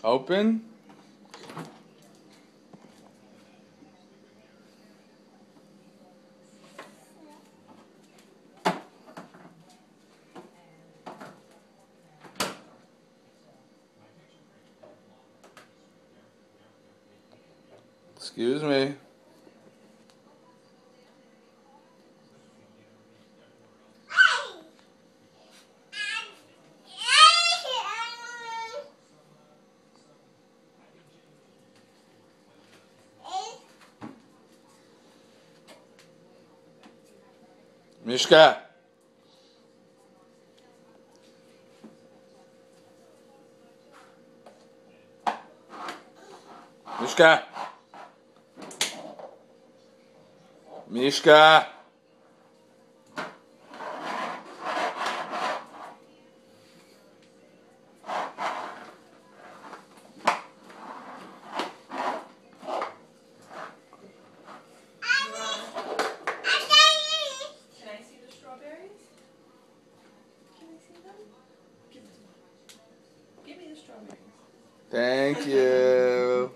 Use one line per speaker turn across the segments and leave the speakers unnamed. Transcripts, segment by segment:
Open. Excuse me. Mishka. Mishka. Mishka. Thank you.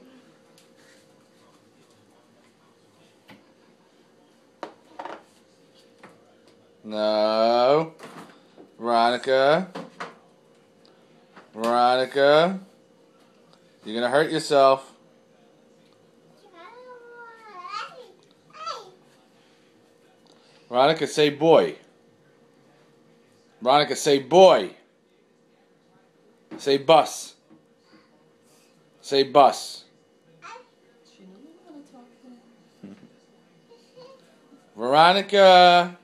No. Veronica. Veronica. You're going to hurt yourself. Veronica, say boy. Veronica, say boy. Say bus. Say bus. Veronica,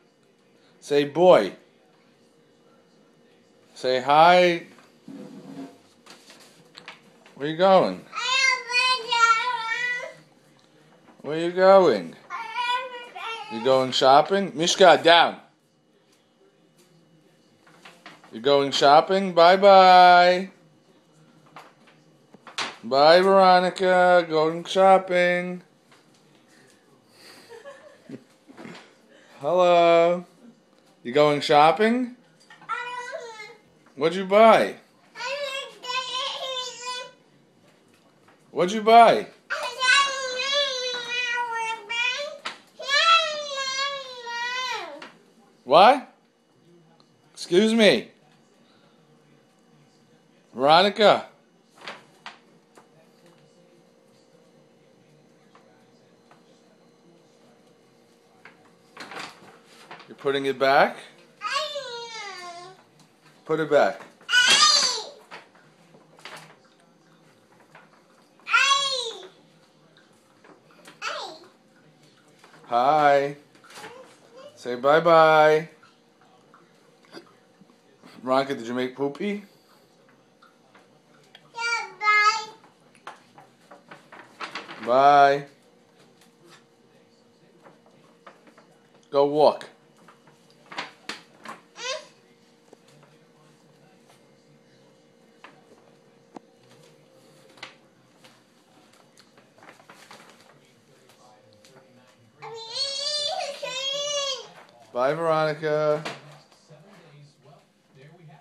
say boy. Say hi. Where you going? Where you going? You going shopping? Mishka, down. You going shopping? Bye-bye. Bye, Veronica. Going shopping. Hello. You going shopping? What'd you buy? What'd you buy? What? Excuse me. Veronica. You're putting it back? Put it back. Hi. Say bye-bye. Veronica, did you make poopy?
Yeah, bye.
Bye. Go walk. Bye, Veronica.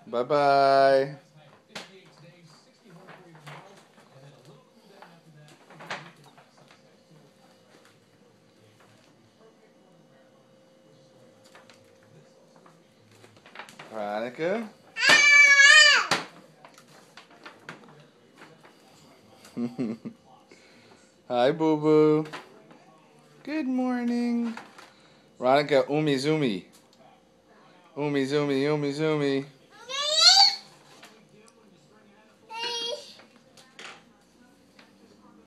Bye-bye. Veronica. Hi, boo-boo. Good morning. Veronica, umi zumi. Umi zumi, umi zumi.